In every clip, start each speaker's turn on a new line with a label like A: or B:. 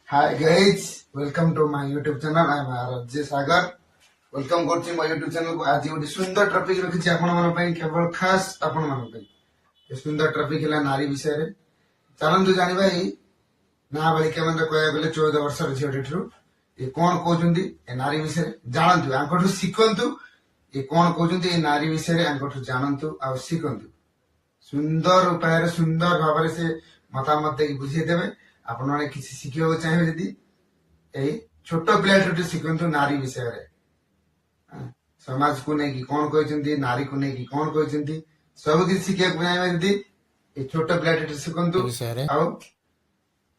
A: Hi guys, welcome to my YouTube channel. I am RJ Sagar. Welcome करछि my YouTube channel को आज गोटे सुंदर टॉपिक रखिछि आपण मन पई केवल खास आपण मन पई ए सुंदर टॉपिक हला नारी विषय रे चलंतु जानिबा ही नाबालिका मन कहया गले 14 वर्ष रे झियोठु ए कोन कहउछंती ए नारी विषय जानंतु आंकठु सिखंतु ए कोन कहउछंती ए नारी विषय रे आंकठु जानंतु आ सिखंतु सुंदर उपाय रे सुंदर भाबरे से मतामत देकी बुझे देबे आपण माने किसी शिखियो चाहिए यदि ए छोट पिलाठु शिखंतु नारी विषय रे समाज को नहीं कि कौन कहते नारी को नहीं कि कौन कहते सब किसी शिखिया को चाहिए यदि ए छोट पिलाठु शिखंतु आ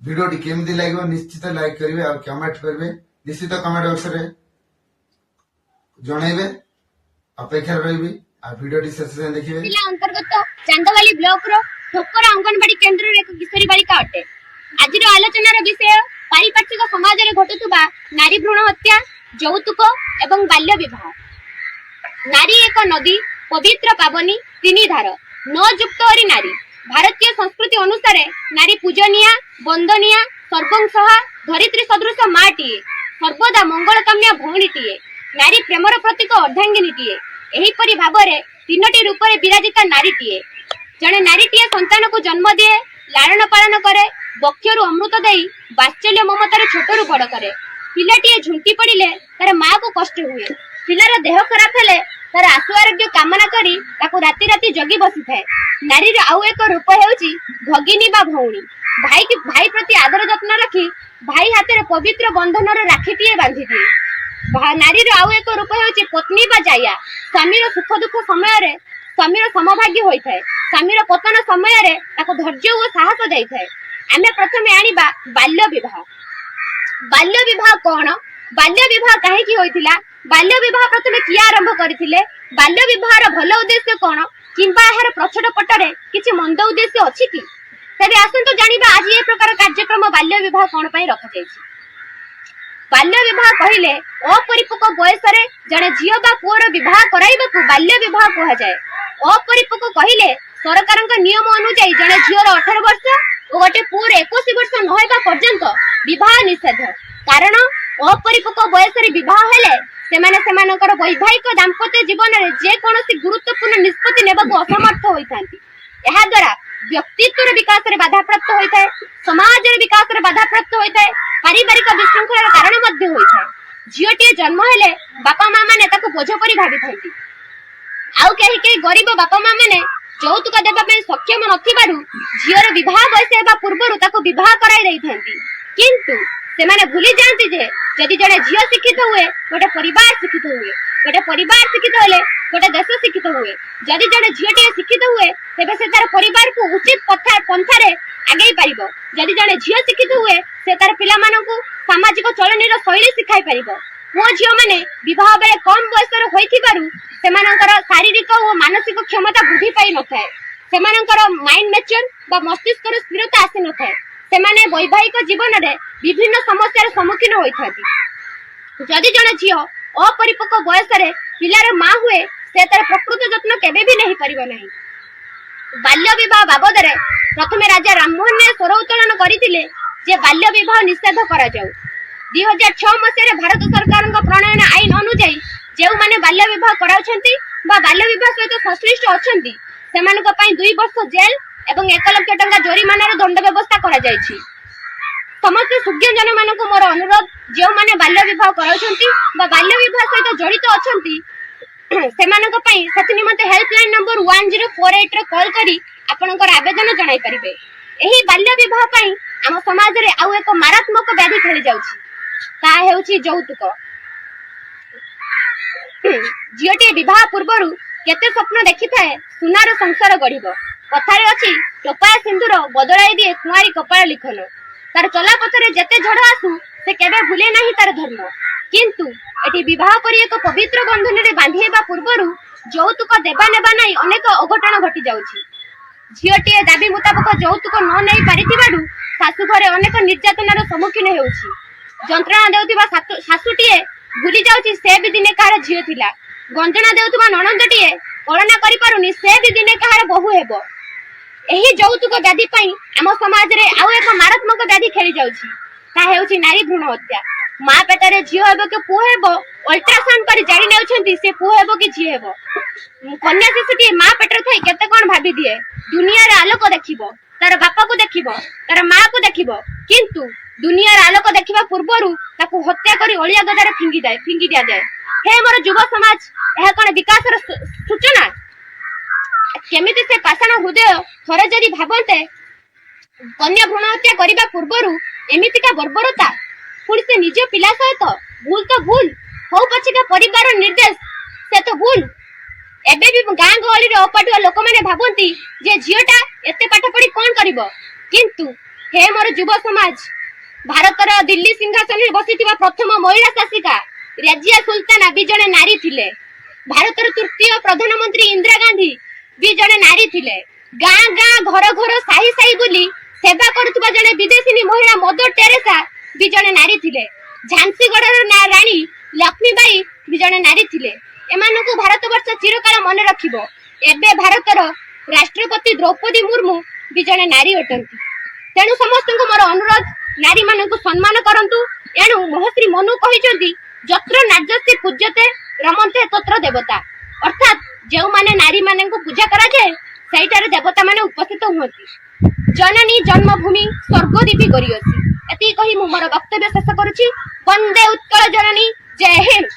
A: वीडियो टी केमती लागो निश्चित लाइक करिवे और कमेंट करिवे निश्चित कमेंट बॉक्स रे जणैबे अपेक्षा रहिबी आ वीडियो टी शेष से देखिबे
B: जिला अंतर्गत चांदवाली ब्लॉक रो ठोकर अंगनवाड़ी केंद्र रे एक किशोरी बालिका अटे। आज आलोचनार विषय पारिपार्श्विक समाज में घटुवा नारी भ्रूण हत्या यौतुक एवं बाल्य विवाह। नारी एक नदी पवित्र पावनी तीन धार न जुक्त हरि नारी। भारतीय संस्कृति अनुसार नारी पूजनीया वंदनीया सर्वंसहा धरित्री सदृश माटीए सर्वदा मंगलकाम्या भौणीटीए नारी प्रेमर प्रतीक अर्धांगिनीटीए एहीपरि भावरे तीनोटी रूपरे विराजिता नारीटीए। जणे नारीटीए संतान को जन्म दिए लालन पालन करे बक्षरु अमृत देई वात्सल्य ममतार छोटरू बड़ करे। पिलाटीए झुंटी पड़िले तार माँ को कष्ट हुए। पिलार देह खराब हेले तार आशु आरोग्य कामना करी ताकू राति राति जगी बसी थाए। नारीर आउ एक रूप हेउची भगिनी बा भौणी। भाई प्रति आदर जत्न रखी भाई हाथ पवित्र बंधनर राखीटीए बांधी दिए। नारीर आउ एक रूप हेउची पत्नी बा जाया। स्वामीर सुख दुख समय स्वामीर समभागी होता है। स्वामीर पतन समय धैर्य और साहस जाए। आमे प्रथमे आनिबा बाल्य विवाह। बाल्य विवाह कौन? बाल्य विवाह कहीं होइतिला? बाल्य विवाह प्रथमे किया आरंभ करथिले? बाल्य विवाहर भल उद्देश्य कौन किंबा एहार प्रछट पटरे किछि मंद उद्देश्य अछि कि? तबे आसंतो जानिबा आज ए प्रकार कार्यक्रम बाल्य विवाह कौन पई रखा जायछि। बाल्य विवाह कहिले अपरिपक्व बयस रे जणे झियो बा पुअर विवाह कराइबाकू बाल्य विवाह कहा जाय। अपरिपक्व कहिले सरकारक नियम अनुसार जणे झियोर 18 वर्ष और गोटे पुअर 21 वर्ष नहेबा पर्यंत विवाह निषेध। कारण अपरिपक्व बयस रे विवाह हेले सेमाने सेमानकर वैवाहिक दाम्पत्य जीवन रे जे कोनोसी गुरुत्वपूर्ण निष्पत्ति नेबाकू असमर्थ होइथांती। एहा द्वारा व्यक्तित्वर विकास रे बाधा प्राप्त होइथाय, समाज रे विकास रे बाधा प्राप्त होइथाय, पारिवारिक विशृंखलार कारण मध्ये होइथाय। झियोटी जन्म हेले बापा मां माने ताकू बोझ परि भाबिथांती। आउ केही गरीब बापा मां माने यौतुक देबा ପାଇଁ सक्षम नथिबारु झियोर विवाह बयस हेबा पूर्वरु ताकू विवाह कराई दैथांती। किंतु सेमाने भूली जानती जे जदि जणे झियो शिक्षित हुए गोटे परिवार शिक्षित हुए। गोटे परिवार शिक्षित होले गोटे देश शिक्षित हुए। जदि जणे झियोटी शिक्षित हुए तेबे से तार परिवार को उचित पंथारे आगेई पारिबो। जदि जणे झियो शिक्षित हुए से तार पिला मानकू सामाजिक चलनीर शैली सिखाई पारिबो। पुओ झियो माने विवाह बेले कम बयसर होइथिबारु सेमानकर शारीरिक और मानसिक क्षमता वृद्धि पाई नथाय। सेमानकर माइंड मैच्योर बा मस्तिष्कर स्थिरता आसी नथाय। सेमाने वैवाहिक जीवन रे विभिन्न समस्यार सम्मुखीन होइथांती। जदि जणे झियो अपरिपक्व बयस रे पिलार मां हुए से तार प्रकृत जत्न केबे भी नहीं परिबो नाही। बाल्य विवाह बाबद रे प्रथमे राजा राममोहन ने स्वर उत्तोलन करिथिले जे बाल्य विवाह निषेध करा जाऊ। 2006 मसीह भारत सरकार प्रणयन आईन अनुसार जो माने बाल्य विवाह कराउछंती बा बाल्य विवाह सहित संश्लिष्ट अछंती सेमानक पई 2 वर्ष जेल एवं 1 लाख टंका जोरिमानार दंड व्यवस्था करा जायछि। समस्त सुज्ञ जन मानक मोर अनुरोध जो माने बाल्य विवाह कराउछंती बा बाल्य विवाह सहित जड़ित अछंती सेमानक पई सति निमते हेल्पलाइन नंबर 1048 रे कॉल करी आपनकर आवेदन जणाई परिबे। एही बाल्य विवाह पई हम समाज रे आउ एक मारात्मक व्याधि खेली जाउछि ता हेउछि यौतुक। झियोटी विवाह पूर्वरु केते स्वप्न देखि थाए सुनार संसार गढ़िबो। कथारे अछि टोपाया सिंधुर बदलाई दिए कुआरी कपाळ लिखन। तार चला पथरे जेते झड़ आसु से केबे भूले नाही तार धर्म। किंतु एटी विवाह परि एक पवित्र बंधन रे बांधी हेबा पूर्वरु यौतुक देबा नेबा नै अनेक अघटन घटी जाउछि। झियोटी दाबी मुताबिक यौतुक न नै पारिथिबाडु सासु घरे अनेक निर्यातनार सम्मुखीन हेउछि। जंत्रणा देउथिबा सासुटीए भूली जाउछि से भी दिने कार झियो थिला। गंजना देउथिबा ननंदटीए कळना करि पारुनी से भी दिने कार बहु हेबो। एही यौतुक व्याधि पई आम समाज रे आउ एक मारात्मक व्याधि खेली जाउछि। ତାହା ହେଉଛି ନାରୀ ଭ୍ରୂଣ ହତ୍ୟା। ମା ପେଟରେ ଝିଅ ହେବ କି ପୁଅ ହେବ ଅଲ୍ଟ୍ରାସାଉଣ୍ଡ କରି ଜାଣି ନେଉଛନ୍ତି ସେ ପୁଅ ହେବ କି ଝିଅ ହେବ। କନ୍ୟା ଶିଶୁଟିଏ ମା ପେଟରେ ଥାଇ କେତେ କଣ ଭାବି ଦିଏ। ଦୁନିଆର ଆଲୋକ ଦେଖିବ, ତାର ବାପାକୁ ଦେଖିବ, ତାର ମାକୁ ଦେଖିବ, କିନ୍ତୁ ଦୁନିଆର ଆଲୋକ ଦେଖିବା ପୂର୍ବରୁ ତାକୁ ହତ୍ୟା କରି ଅଳିଆ ଗଦାରେ ଫିଙ୍ଗି ଦିଆଯାଏ। ହେ ମୋର ଯୁବ ସମାଜ, ଏହା କଣ ବିକାଶର ସୂଚନା? କେମିତି ସେ ପାଷାଣ ହୃଦୟ ଥରେ ଯଦି ଭାବନ୍ତେ କନ୍ୟା ଭ୍ରୂଣ ହତ୍ୟା କରିବା ପୂର୍ବରୁ ଏମିତିକା ବର୍ବରତା, ପୁଣି ସେ ନିଜ ପିଲା ସହିତ ଭୁଲ ତ ଭୁଲ, ହଉ ପଛିକା ପରିବାର ନିର୍ଦ୍ଦେଶ ସେ ତ ଭୁଲ। ଏବେ ବି ଗାଁ ଗହଳିରେ ଅପାଠୁଆ ଲୋକମାନେ ଭାବନ୍ତି ଯେ ଝିଅଟା ଏତେ ପାଠ ପଢି କଣ କରିବ, କିନ୍ତୁ ହେ ମୋର ଯୁବ ସମାଜ, ଭାରତର ଦିଲ୍ଲୀ ସିଂହାସନରେ ବସିଥିବା ପ୍ରଥମ ମହିଳା ଶାସିକା ରାଜିଆ ସୁଲତାନା ବି ଜଣେ ନାରୀ ଥିଲେ। ଭାରତର ତୃତୀୟ ପ୍ରଧାନମନ୍ତ୍ରୀ ଇନ୍ଦିରା ଗାନ୍ଧୀ ବି ଜଣେ ନାରୀ ଥିଲେ। ଗାଁ ଗାଁ ଘର ଘର ସାହି ସାହି ବୁଲି ସେବା କରୁଥିବା ଜଣେ ବିଦେଶୀ ମହିଳା ମଦର ଟେରେସା ବି ଜଣେ ନାରୀ ଥିଲେ। ଝାନ୍ସୀଗଡ଼ର ରାଣୀ ଲକ୍ଷ୍ମୀବାଇ ବି ଜଣେ ନାରୀ ଥିଲେ। ଏମାନଙ୍କୁ ଭାରତବର୍ଷ ଚିରକାଳ ମନେ ରଖିବ। ଏବେ ଭାରତର ରାଷ୍ଟ୍ରପତି ଦ୍ରୌପଦୀ ମୁର୍ମୁ ବି ଜଣେ ନାରୀ ଅଟନ୍ତି। ତେଣୁ ସମସ୍ତଙ୍କୁ ମୋର ଅନୁରୋଧ, ନାରୀ ମାନଙ୍କୁ ସମ୍ମାନ କରନ୍ତୁ। ଏଣୁ ମହର୍ଷି ମନୁ କହିଛନ୍ତି, ଯତ୍ର ନାର୍ଯ୍ୟସ୍ତେ ପୂଜ୍ୟତେ ରମନ୍ତେ ତତ୍ର ଦେବତା, ଅର୍ଥାତ୍ ଯେଉଁମାନେ ନାରୀ ମାନଙ୍କୁ ପୂଜା କରାଯାଏ ସେଇଠାରେ ଦେବତା ମାନେ ଉପସ୍ଥିତ ହୁଅନ୍ତି। ଜନନୀ ଜନ୍ମଭୂମି ସ୍ୱର୍ଗଦୀପୀ ଗରିୟସୀ। ଏତିକି କହି ମୁଁ ମୋର ବକ୍ତବ୍ୟ ଶେଷ କରୁଛି। ବନ୍ଦେ ଉତ୍କଳ ଜନନୀ, ଜୟ ହିନ୍ଦ।